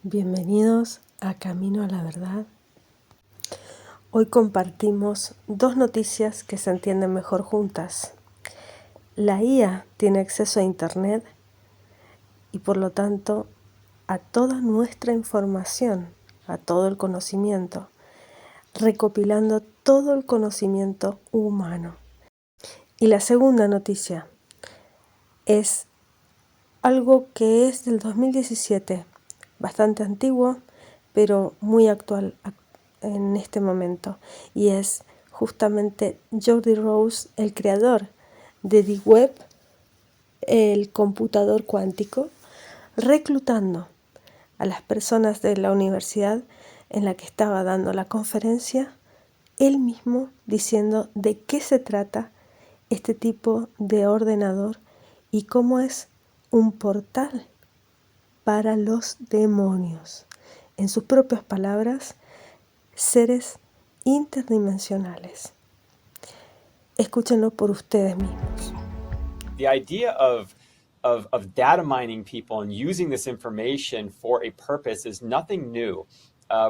Bienvenidos a Camino a la Verdad. Hoy compartimos dos noticias que se entienden mejor juntas. La IA tiene acceso a Internet y por lo tanto a toda nuestra información, a todo el conocimiento, recopilando todo el conocimiento humano. Y la segunda noticia es algo que es del 2017, bastante antiguo, pero muy actual en este momento. Y es justamente Jordi Rose, el creador de The Web, el computador cuántico, reclutando a las personas de la universidad en la que estaba dando la conferencia, él mismo diciendo de qué se trata este tipo de ordenador y cómo es un portal para los demonios. En sus propias palabras, seres interdimensionales. Escúchenlo por ustedes mismos. The idea of data mining people and using this information for a purpose is nothing new.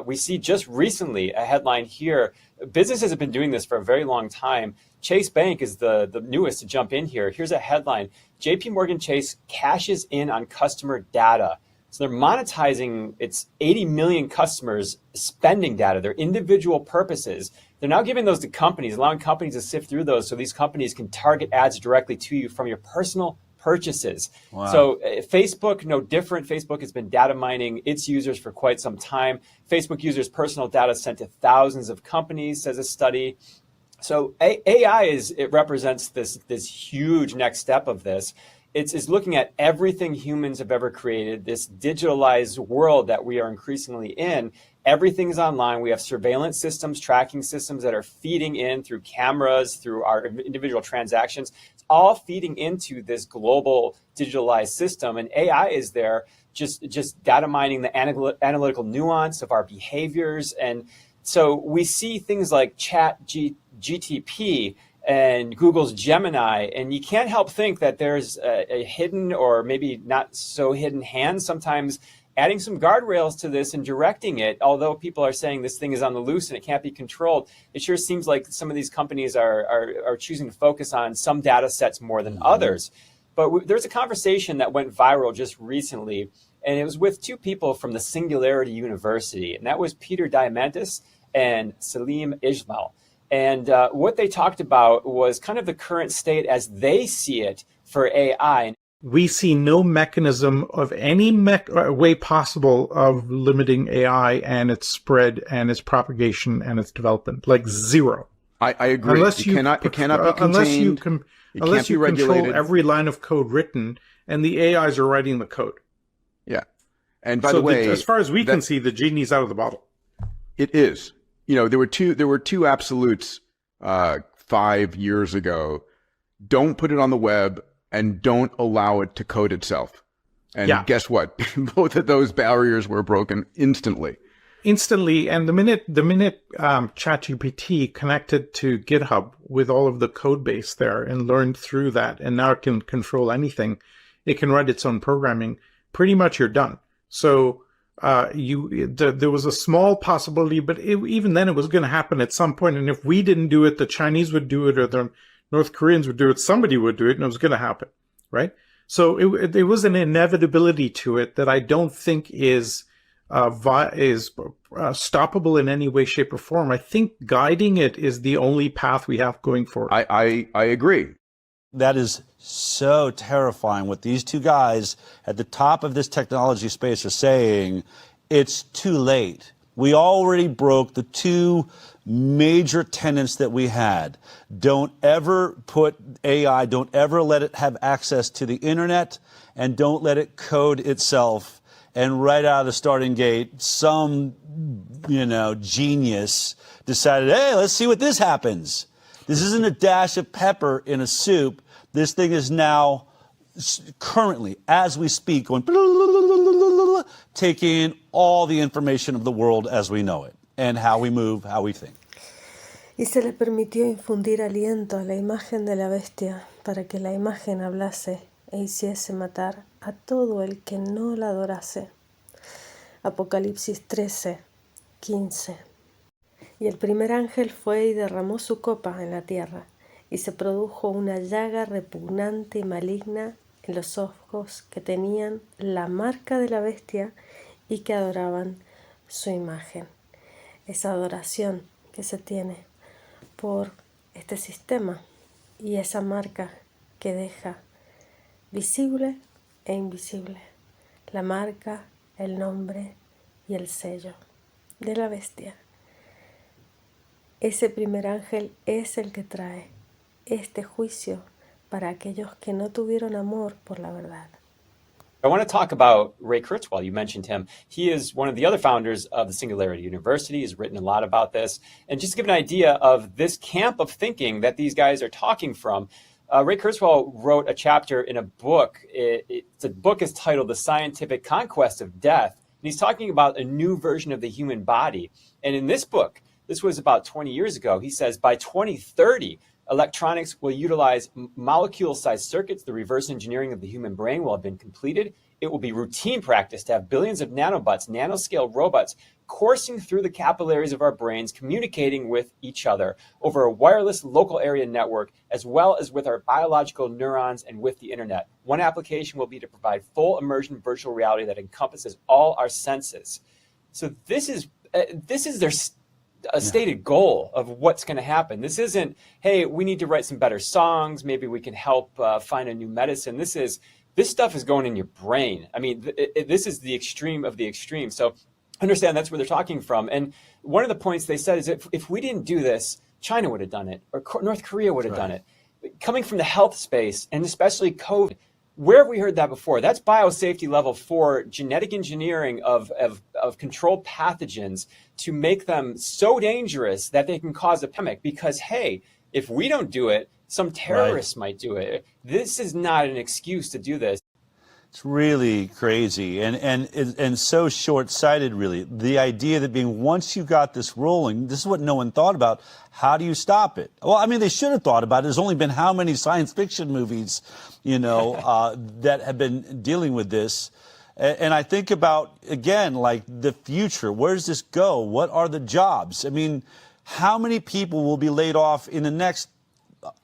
We see just recently a headline here. Businesses have been doing this for a very long time. Chase Bank is the newest to jump in here. Here's a headline. JP Morgan Chase cashes in on customer data. So they're monetizing its 80 million customers spending data, their individual purposes. They're now giving those to companies, allowing companies to sift through those so these companies can target ads directly to you from your personal purchases. Wow. So Facebook, no different. Facebook has been data mining its users for quite some time. Facebook users' personal data sent to thousands of companies, says a study. So AI it represents this huge next step of this. It's looking at everything humans have ever created, this digitalized world that we are increasingly in. Everything's online. We have surveillance systems, tracking systems that are feeding in through cameras, through our individual transactions. It's all feeding into this global digitalized system. And AI is there just data mining the analytical nuance of our behaviors. And so we see things like GTP and Google's Gemini, and you can't help think that there's a hidden or maybe not so hidden hand sometimes adding some guardrails to this and directing it. Although people are saying this thing is on the loose and it can't be controlled, it sure seems like some of these companies are choosing to focus on some data sets more than others. But there's a conversation that went viral just recently, and it was with two people from the Singularity University, and that was Peter Diamandis and Salim Ismail. And what they talked about was kind of the current state as they see it for AI. We see no mechanism of any way possible of limiting AI and its spread and its propagation and its development. Like zero. I agree. It cannot be contained. Unless you control every line of code written, and the AIs are writing the code. Yeah. And by the way, as far as we can see, the genie's out of the bottle. It is. You know, there were two absolutes 5 years ago. Don't put it on the web and don't allow it to code itself. And guess what? Both of those barriers were broken instantly. Instantly, and the minute ChatGPT connected to GitHub with all of the code base there and learned through that, and now it can control anything, it can write its own programming. Pretty much, you're done. So. There was a small possibility, but even then it was going to happen at some point. And if we didn't do it, the Chinese would do it, or the North Koreans would do it. Somebody would do it, and it was going to happen, right? So there was an inevitability to it that I don't think is stoppable in any way, shape, or form. I think guiding it is the only path we have going forward. I agree. That is so terrifying what these two guys at the top of this technology space are saying. It's too late. We already broke the two major tenets that we had. Don't ever put AI, don't ever let it have access to the internet, and don't let it code itself. And right out of the starting gate, some, genius decided, hey, let's see what this happens. This isn't a dash of pepper in a soup. This thing is now currently, as we speak, going taking in all the information of the world as we know it and how we move, how we think. Y se le permitió infundir aliento a la imagen de la bestia para que la imagen hablase e hiciese matar a todo el que no la adorase. Apocalipsis 13:15. Y el primer ángel fue y derramó su copa en la tierra, y se produjo una llaga repugnante y maligna en los ojos que tenían la marca de la bestia y que adoraban su imagen. Esa adoración que se tiene por este sistema y esa marca que deja visible e invisible, la marca, el nombre y el sello de la bestia. Ese primer ángel es el que trae este juicio para aquellos que no tuvieron amor por la verdad. I want to talk about Ray Kurzweil. You mentioned him. He is one of the other founders of the Singularity University. He's written a lot about this. And just to give an idea of this camp of thinking that these guys are talking from, Ray Kurzweil wrote a chapter in a book. The book is titled The Scientific Conquest of Death. And he's talking about a new version of the human body. And in this book, this was about 20 years ago, he says by 2030, electronics will utilize molecule-sized circuits. The reverse engineering of the human brain will have been completed. It will be routine practice to have billions of nanobots, nanoscale robots, coursing through the capillaries of our brains, communicating with each other over a wireless local area network, as well as with our biological neurons and with the internet. One application will be to provide full immersion virtual reality that encompasses all our senses. So this is their a stated goal of what's going to happen. This isn't, hey, we need to write some better songs. Maybe we can help find a new medicine. This stuff is going in your brain. I mean, this is the extreme of the extreme. So understand that's where they're talking from. And one of the points they said is if we didn't do this, China would have done it, or North Korea would have done it. Coming from the health space, and especially COVID, where have we heard that before? That's biosafety level 4, genetic engineering of controlled pathogens to make them so dangerous that they can cause a pandemic. Because, hey, if we don't do it, some terrorists might do it. This is not an excuse to do this. It's really crazy and so short-sighted, really. The idea that once you got this rolling, this is what no one thought about. How do you stop it? Well, I mean, they should have thought about it. There's only been how many science fiction movies, that have been dealing with this. And I think about, again, like the future. Where does this go? What are the jobs? I mean, how many people will be laid off in the next,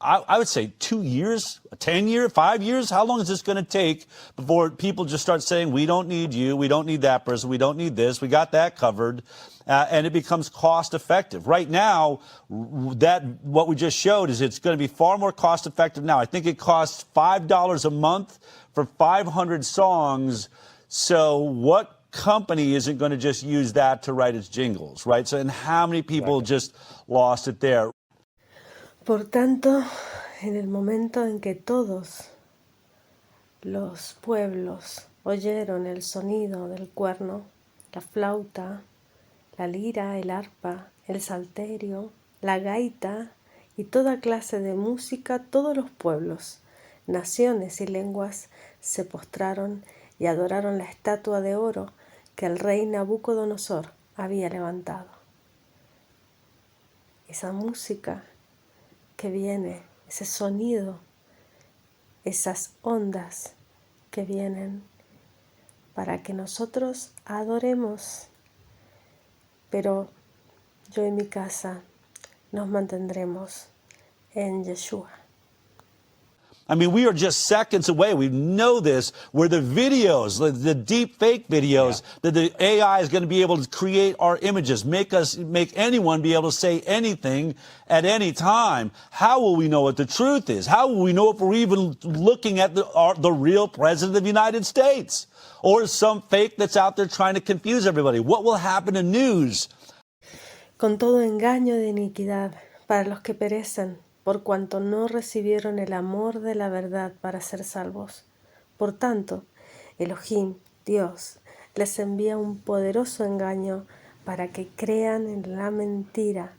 I would say 2 years, 10 years, 5 years? How long is this going to take before people just start saying, we don't need you, we don't need that person, we don't need this, we got that covered, and it becomes cost effective. Right now, what we just showed is it's going to be far more cost effective now. I think it costs $5 a month for 500 songs. So what company isn't going to just use that to write its jingles, right? So, and how many people just lost it there? Por tanto, en el momento en que todos los pueblos oyeron el sonido del cuerno, la flauta, la lira, el arpa, el salterio, la gaita y toda clase de música, todos los pueblos, naciones y lenguas se postraron y adoraron la estatua de oro que el rey Nabucodonosor había levantado. Esa música que viene, ese sonido, esas ondas que vienen para que nosotros adoremos. Pero yo y mi casa nos mantendremos en Yeshua. I mean, we are just seconds away. We know this, where the videos, the deep fake videos, that the AI is going to be able to create our images, make anyone be able to say anything at any time. How will we know what the truth is? How will we know if we're even looking at the real president of the United States? Or some fake that's out there trying to confuse everybody? What will happen to news? Con todo engaño de iniquidad para los que perecen, por cuanto no recibieron el amor de la verdad para ser salvos. Por tanto, Elohim, Dios, les envía un poderoso engaño para que crean en la mentira.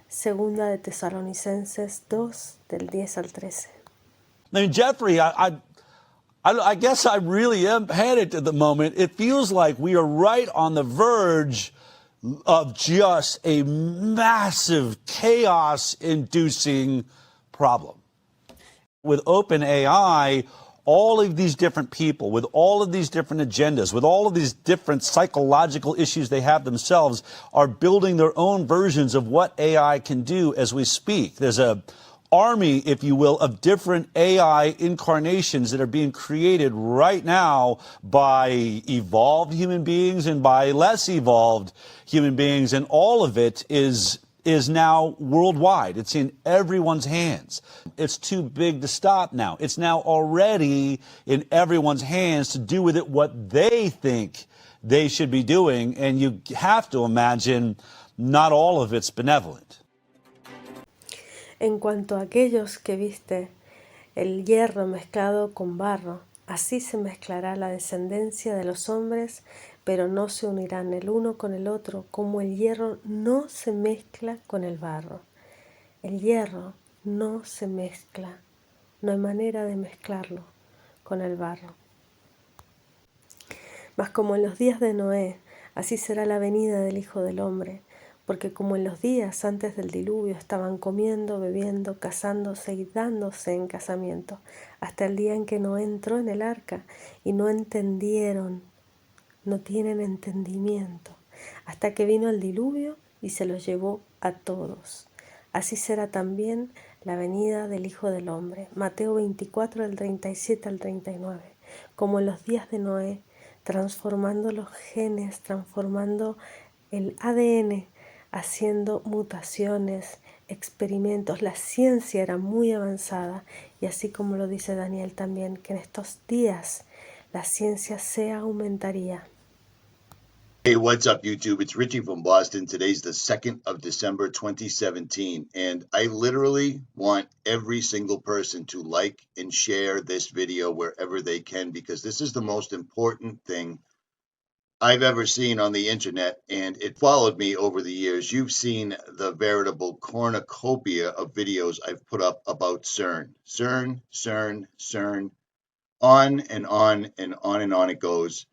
Segunda de Tesalonicenses 2, del 10 al 13. I mean, Jeffrey, I guess I really am panicked at the moment. It feels like we are right on the verge of just a massive chaos-inducing problem. With OpenAI, all of these different people with all of these different agendas, with all of these different psychological issues they have themselves, are building their own versions of what AI can do as we speak. There's a army, if you will, of different AI incarnations that are being created right now by evolved human beings and by less evolved human beings, and all of it is now worldwide. It's in everyone's hands. It's too big to stop now. It's now already in everyone's hands to do with it what they think they should be doing, and you have to imagine not all of it's benevolent. En cuanto a aquellos que viste el hierro mezclado con barro, así se mezclará la descendencia de los hombres, pero no se unirán el uno con el otro, como el hierro no se mezcla con el barro. El hierro no se mezcla, no hay manera de mezclarlo con el barro. Mas como en los días de Noé, así será la venida del Hijo del Hombre, porque como en los días antes del diluvio estaban comiendo, bebiendo, casándose y dándose en casamiento, hasta el día en que Noé entró en el arca y no entendieron, no tienen entendimiento, hasta que vino el diluvio y se los llevó a todos. Así será también la venida del Hijo del Hombre. Mateo 24, del 37 al 39. Como en los días de Noé, transformando los genes, transformando el ADN, haciendo mutaciones, experimentos. La ciencia era muy avanzada y así como lo dice Daniel también, que en estos días la ciencia se aumentaría. Hey, what's up, YouTube? It's Richie from Boston. Today's the 2nd of December, 2017, and I literally want every single person to like and share this video wherever they can, because this is the most important thing I've ever seen on the internet, and it followed me over the years. You've seen the veritable cornucopia of videos I've put up about CERN. CERN, on and on and on and on it goes.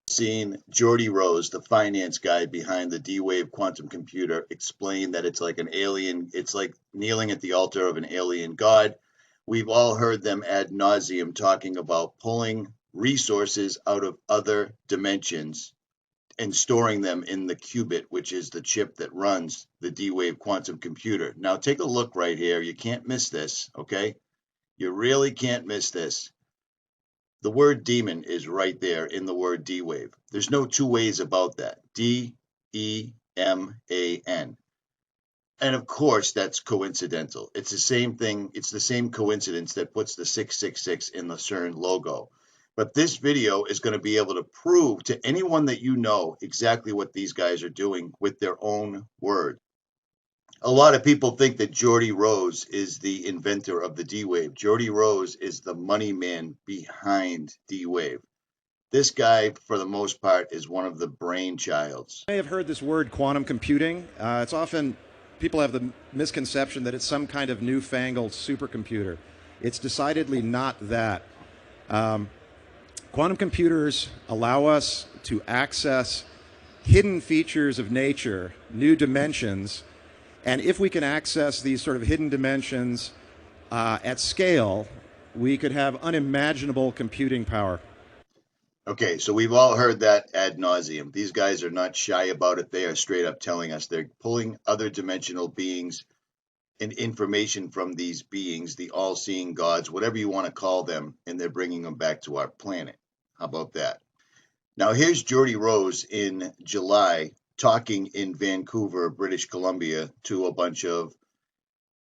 Seen Geordie Rose, the finance guy behind the D-Wave quantum computer, explain that it's like an alien, it's like kneeling at the altar of an alien god. We've all heard them ad nauseum talking about pulling resources out of other dimensions and storing them in the qubit, which is the chip that runs the D-Wave quantum computer. Now take a look right here. You can't miss this, okay? You really can't miss this. The word demon is right there in the word D-Wave. There's no two ways about that. D-E-M-A-N. And of course, that's coincidental. It's the same thing. It's the same coincidence that puts the 666 in the CERN logo. But this video is going to be able to prove to anyone that you know exactly what these guys are doing with their own word. A lot of people think that Geordie Rose is the inventor of the D-Wave. Geordie Rose is the money man behind D-Wave. This guy, for the most part, is one of the brainchilds. You may have heard this word quantum computing. It's often, people have the misconception that it's some kind of newfangled supercomputer. It's decidedly not that. Quantum computers allow us to access hidden features of nature, new dimensions, and if we can access these sort of hidden dimensions at scale, we could have unimaginable computing power. Okay, so we've all heard that ad nauseum. These guys are not shy about it. They are straight up telling us they're pulling other dimensional beings and information from these beings, the all-seeing gods, whatever you want to call them, and they're bringing them back to our planet. How about that? Now, here's Geordie Rose in July talking in Vancouver, British Columbia, to a bunch of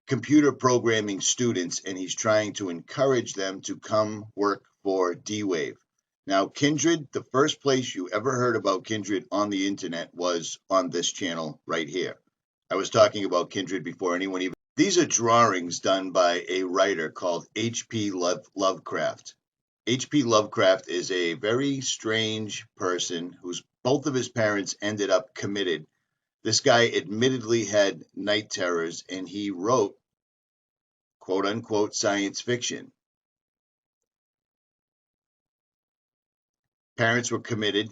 computer programming students, and he's trying to encourage them to come work for D-Wave. Now, Kindred, the first place you ever heard about Kindred on the internet was on this channel right here. I was talking about Kindred before anyone even... These are drawings done by a writer called H.P. Lovecraft. H.P. Lovecraft is a very strange person whose both of his parents ended up committed. This guy admittedly had night terrors, and he wrote, quote-unquote, science fiction. Parents were committed.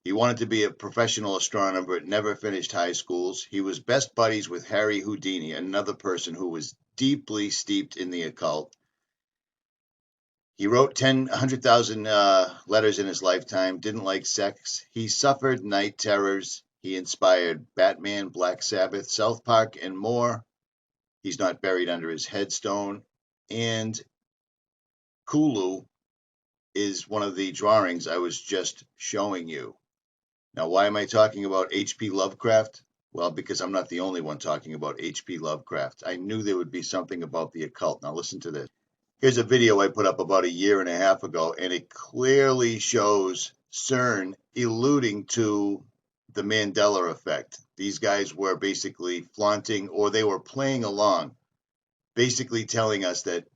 He wanted to be a professional astronomer, but never finished high schools. He was best buddies with Harry Houdini, another person who was deeply steeped in the occult. He wrote 100,000 letters in his lifetime, didn't like sex. He suffered night terrors. He inspired Batman, Black Sabbath, South Park, and more. He's not buried under his headstone. And Kulu is one of the drawings I was just showing you. Now, why am I talking about H.P. Lovecraft? Well, because I'm not the only one talking about H.P. Lovecraft. I knew there would be something about the occult. Now, listen to this. Here's a video I put up about a year and a half ago, and it clearly shows CERN alluding to the Mandela effect. These guys were basically flaunting, or they were playing along, basically telling us that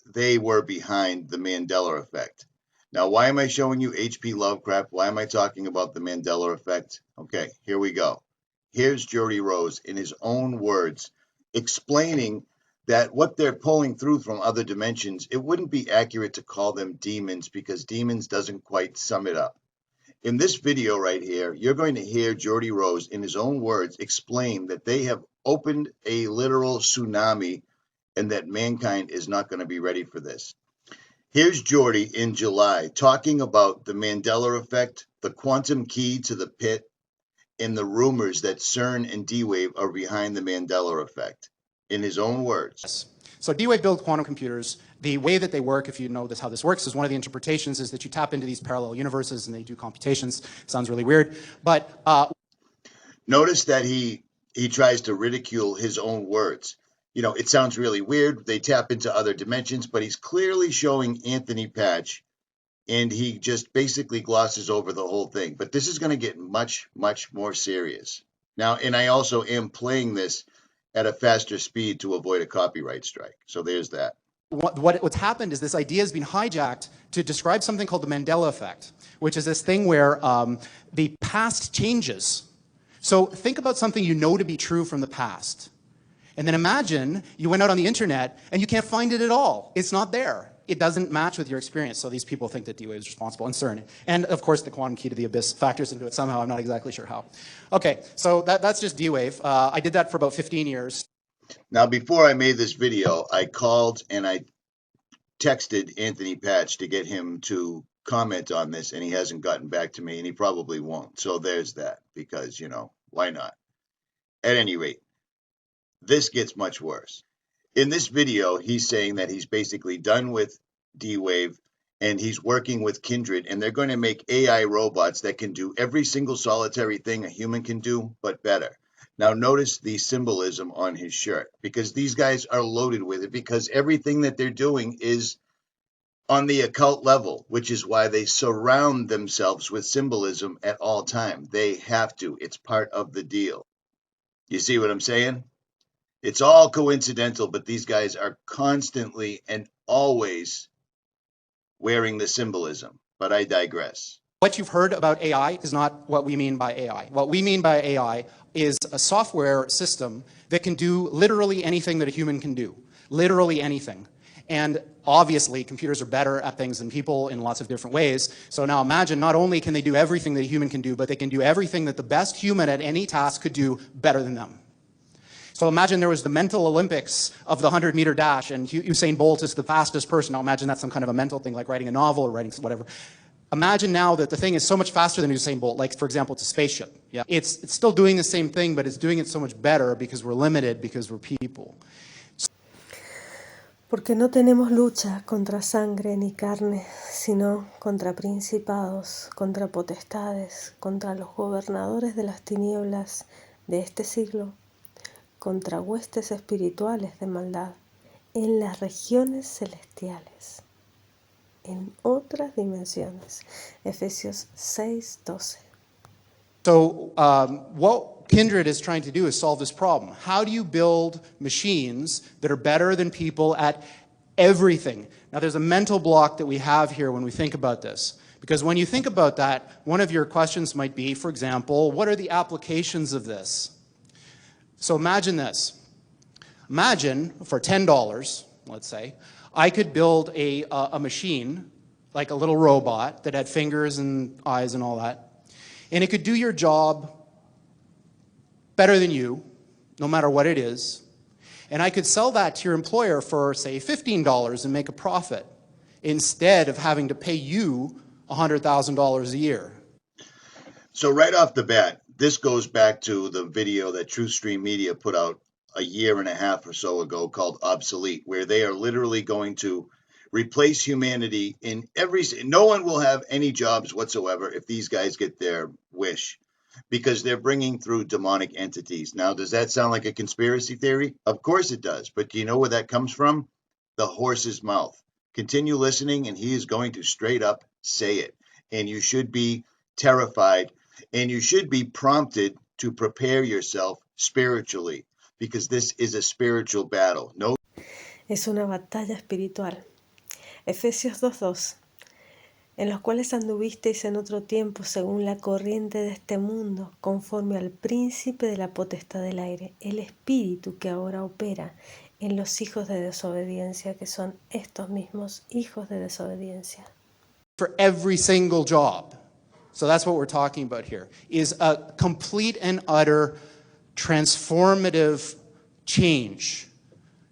they were behind the Mandela effect. Now, why am I showing you H.P. Lovecraft? Why am I talking about the Mandela effect? Okay, here we go. Here's Geordie Rose in his own words explaining that what they're pulling through from other dimensions, it wouldn't be accurate to call them demons because demons doesn't quite sum it up. In this video right here, you're going to hear Geordie Rose in his own words explain that they have opened a literal tsunami and that mankind is not going to be ready for this. Here's Geordie in July talking about the Mandela effect, the quantum key to the pit, and the rumors that CERN and D-Wave are behind the Mandela effect. In his own words. So D-Wave built quantum computers. The way that they work, if you know how this works, is one of the interpretations is that you tap into these parallel universes and they do computations. Sounds really weird, but notice that he tries to ridicule his own words. You know, it sounds really weird. They tap into other dimensions, but he's clearly showing Anthony Patch, and he just basically glosses over the whole thing. But this is going to get much, much more serious. Now, and I also am playing this at a faster speed to avoid a copyright strike. So there's that. What's happened is this idea has been hijacked to describe something called the Mandela effect, which is this thing where the past changes. So think about something you know to be true from the past. And then imagine you went out on the internet and you can't find it at all. It's not there. It doesn't match with your experience. So these people think that D-Wave is responsible, and CERN. And of course, the quantum key to the abyss factors into it somehow. I'm not exactly sure how. Okay, so that's just D-Wave. I did that for about 15 years. Now, before I made this video, I called and I texted Anthony Patch to get him to comment on this, and he hasn't gotten back to me, and he probably won't. So there's that, because, you know, why not? At any rate, this gets much worse. In this video, he's saying that he's basically done with D-Wave and he's working with Kindred, and they're going to make AI robots that can do every single solitary thing a human can do, but better. Now, notice the symbolism on his shirt, because these guys are loaded with it, because everything that they're doing is on the occult level, which is why they surround themselves with symbolism at all time. They have to. It's part of the deal. You see what I'm saying? It's all coincidental, but these guys are constantly and always wearing the symbolism. But I digress. What you've heard about AI is not what we mean by AI. What we mean by AI is a software system that can do literally anything that a human can do. Literally anything. And obviously, computers are better at things than people in lots of different ways. So now imagine, not only can they do everything that a human can do, but they can do everything that the best human at any task could do better than them. So imagine there was the mental Olympics of the 100-meter dash, and Usain Bolt is the fastest person. Now imagine that's some kind of a mental thing, like writing a novel or writing whatever. Imagine now that the thing is so much faster than Usain Bolt, like, for example, it's a spaceship. Yeah. It's still doing the same thing, but it's doing it so much better because we're limited, because we're people. Porque no tenemos lucha contra sangre ni carne, sino contra principados, contra potestades, contra los gobernadores de las tinieblas de este siglo, contra huestes espirituales de maldad en las regiones celestiales, en otras dimensiones. Efesios 6:12. So what Kindred is trying to do is solve this problem. How do you build machines that are better than people at everything? Now, there's a mental block that we have here when we think about this. Because when you think about that, one of your questions might be, for example, what are the applications of this? So imagine this. Imagine for $10, let's say, I could build a machine, like a little robot that had fingers and eyes and all that. And it could do your job better than you, no matter what it is. And I could sell that to your employer for, say, $15 and make a profit. instead of having to pay you $100,000 a year. So right off the bat, this goes back to the video that TruthStream Media put out a year and a half or so ago called Obsolete, where they are literally going to replace humanity in no one will have any jobs whatsoever if these guys get their wish, because they're bringing through demonic entities. Now, does that sound like a conspiracy theory? Of course it does. But do you know where that comes from? The horse's mouth. Continue listening, and he is going to straight up say it. And you should be terrified, and you should be prompted to prepare yourself spiritually, because this is a spiritual battle. No. Es una batalla espiritual. Efesios 2:2, en los cuales anduvisteis en otro tiempo según la corriente de este mundo, conforme al príncipe de la potestad del aire, el espíritu que ahora opera en los hijos de desobediencia, que son estos mismos hijos de desobediencia. For every single job. So that's what we're talking about here, is a complete and utter transformative change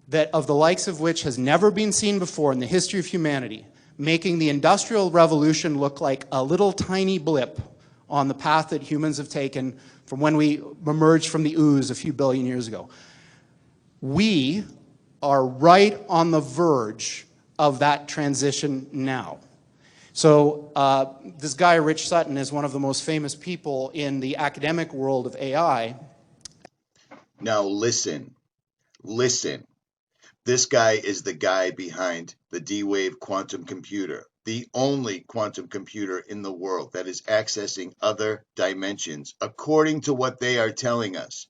that of the likes of which has never been seen before in the history of humanity, making the Industrial Revolution look like a little tiny blip on the path that humans have taken from when we emerged from the ooze a few billion years ago. We are right on the verge of that transition now. So this guy, Rich Sutton, is one of the most famous people in the academic world of AI. Now listen. This guy is the guy behind the D-Wave quantum computer, the only quantum computer in the world that is accessing other dimensions, according to what they are telling us.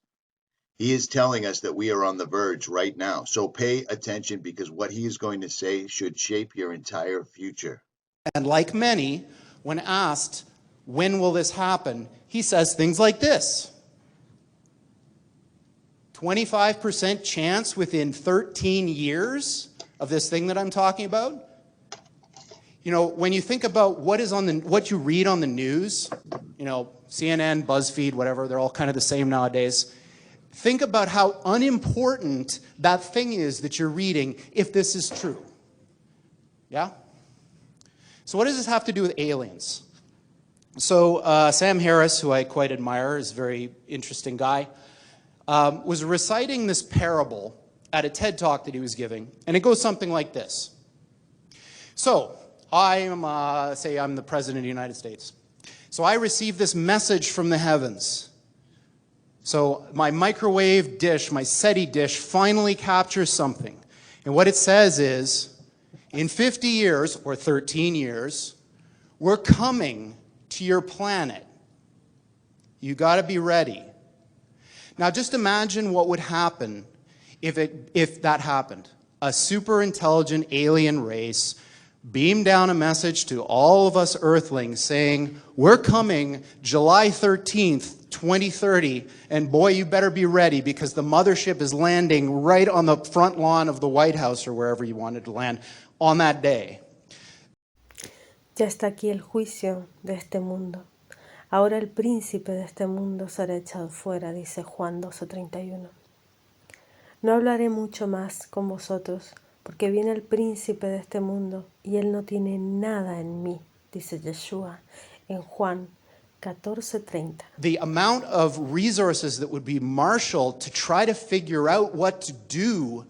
He is telling us that we are on the verge right now. So pay attention, because what he is going to say should shape your entire future. And like many, when asked, when will this happen, he says things like this. 25% chance within 13 years of this thing that I'm talking about. You know, when you think about what you read on the news, you know, CNN, BuzzFeed, whatever, they're all kind of the same nowadays. Think about how unimportant that thing is that you're reading if this is true. Yeah? So what does this have to do with aliens? So Sam Harris, who I quite admire, is a very interesting guy, was reciting this parable at a TED Talk that he was giving, and it goes something like this. So, say I'm the President of the United States. So I received this message from the heavens. So my microwave dish, my SETI dish, finally captures something. And what it says is, in 50 years, or 13 years, we're coming to your planet. You got to be ready. Now just imagine what would happen if that happened. A super intelligent alien race beamed down a message to all of us Earthlings saying, we're coming July 13th, 2030, and boy, you better be ready, because the mothership is landing right on the front lawn of the White House or wherever you wanted to land on that day. Ya está aquí el juicio de este mundo. Ahora el príncipe de este mundo será echado fuera, dice Juan 12:31. No hablaré mucho más con vosotros, porque viene el príncipe de este mundo, y él no tiene nada en mí, dice Yeshua en Juan 14:30. The amount of resources that would be marshaled to try to figure out what to do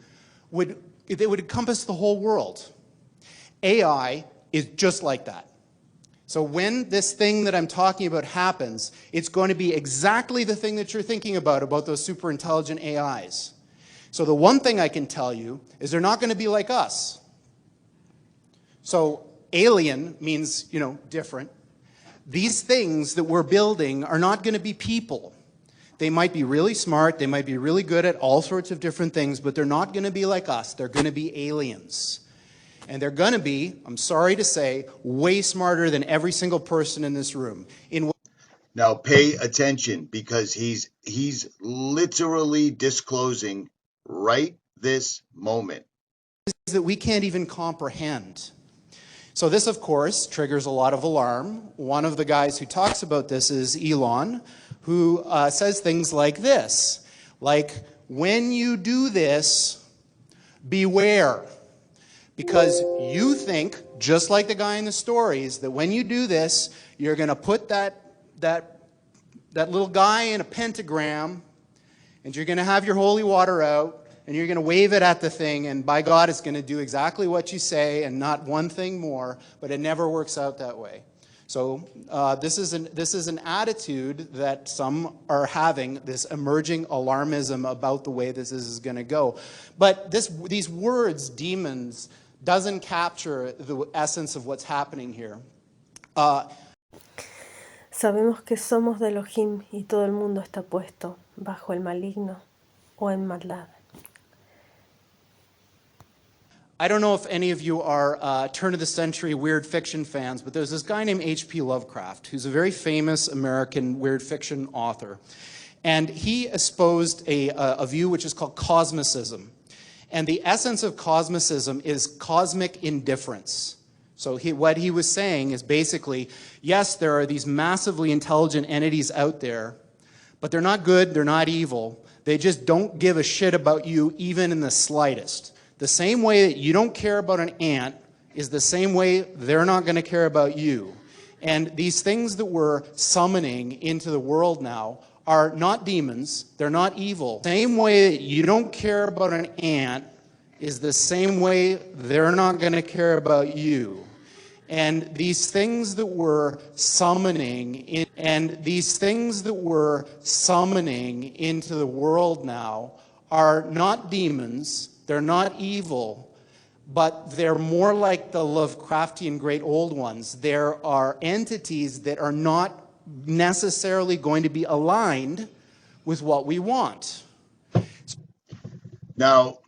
would encompass the whole world. AI is just like that. So when this thing that I'm talking about happens, it's going to be exactly the thing that you're thinking about those super intelligent AIs. So the one thing I can tell you is they're not going to be like us. So alien means, you know, different. These things that we're building are not going to be people. They might be really smart, they might be really good at all sorts of different things, but they're not going to be like us. They're going to be aliens. And they're going to be, I'm sorry to say, way smarter than every single person in this room. Now pay attention, because he's literally disclosing right this moment that we can't even comprehend. So this, of course, triggers a lot of alarm. One of the guys who talks about this is Elon, who says things like this, like, when you do this, beware. because you think, just like the guy in the stories, that when you do this, you're going to put that little guy in a pentagram, and you're going to have your holy water out, and you're going to wave it at the thing, and by God, it's going to do exactly what you say and not one thing more, but it never works out that way. So this is an attitude that some are having, this emerging alarmism about the way this is going to go. But these words, demons, doesn't capture the essence of what's happening here. Sabemos que somos de Elohim y todo el mundo está puesto bajo el maligno o en maldad. I don't know if any of you are turn-of-the-century weird fiction fans, but there's this guy named H.P. Lovecraft, who's a very famous American weird fiction author. And he espoused a view which is called cosmicism. And the essence of cosmicism is cosmic indifference. So what he was saying is basically, yes, there are these massively intelligent entities out there, but they're not good, they're not evil. They just don't give a shit about you even in the slightest. The same way that you don't care about an ant is the same way they're not going to care about you. And these things that we're summoning into the world now are not demons, they're not evil. The same way that you don't care about an ant is the same way they're not going to care about you. And these things that we're summoning into the world now are not demons, they're not evil, but they're more like the Lovecraftian great old ones. There are entities that are not necessarily going to be aligned with what we want. Now,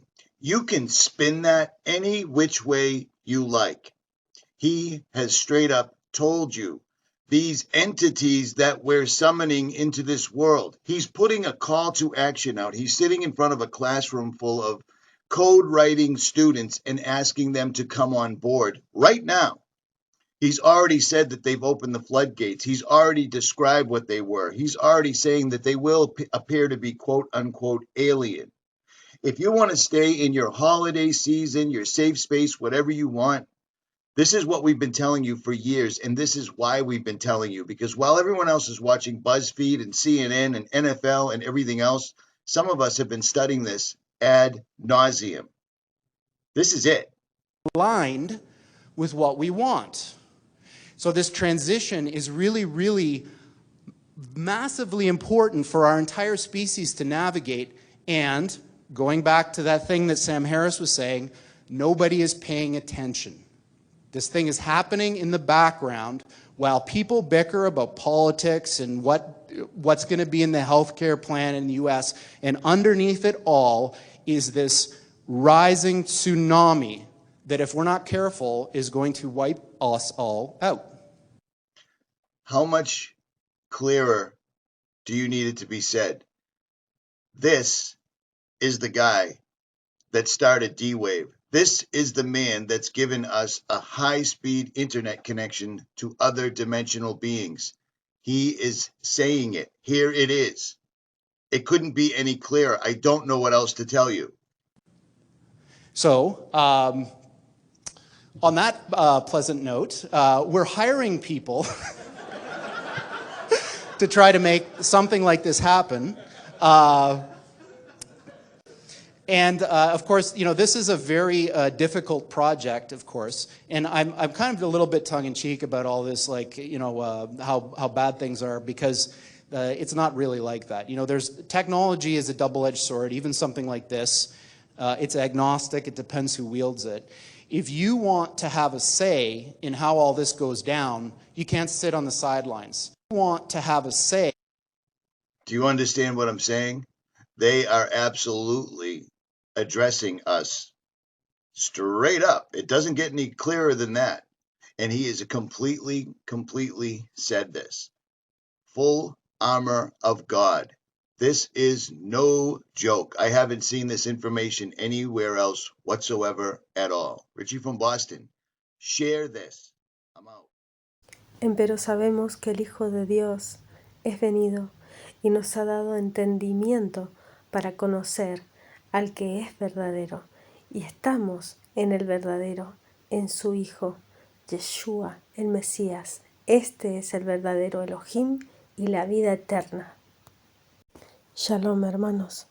you can spin that any which way you like. He has straight up told you these entities that we're summoning into this world. He's putting a call to action out. He's sitting in front of a classroom full of code writing students and asking them to come on board right now. He's already said that they've opened the floodgates. He's already described what they were. He's already saying that they will appear to be quote unquote alien. If you want to stay in your holiday season, your safe space, whatever you want, this is what we've been telling you for years, and this is why we've been telling you, because while everyone else is watching BuzzFeed and CNN and NFL and everything else, some of us have been studying this ad nauseum. This is it. Aligned with what we want. So this transition is really, really massively important for our entire species to navigate. And going back to that thing that Sam Harris was saying, nobody is paying attention. This thing is happening in the background while people bicker about politics and what's going to be in the healthcare plan in the U.S. And underneath it all is this rising tsunami that, if we're not careful, is going to wipe us all out. How much clearer do you need it to be said? This is the guy that started D-Wave. This is the man that's given us a high-speed internet connection to other dimensional beings. He is saying it. Here it is. It couldn't be any clearer. I don't know what else to tell you. So, on that pleasant note, we're hiring people to try to make something like this happen. And of course, you know, this is a very difficult project, of course. And I'm kind of a little bit tongue-in-cheek about all this, like, you know, how bad things are, because it's not really like that. You know, technology is a double-edged sword. Even something like this, it's agnostic. It depends who wields it. If you want to have a say in how all this goes down, you can't sit on the sidelines. If you want to have a say. Do you understand what I'm saying? They are absolutely addressing us straight up. It doesn't get any clearer than that. And he is completely said this. Full armor of God. This is no joke. I haven't seen this information anywhere else whatsoever at all. Richie from Boston, share this. I'm out. Empero sabemos que el Hijo de Dios es venido y nos ha dado entendimiento para conocer al que es verdadero, y estamos en el verdadero, en su Hijo, Yeshua, el Mesías. Este es el verdadero Elohim y la vida eterna. Shalom, hermanos.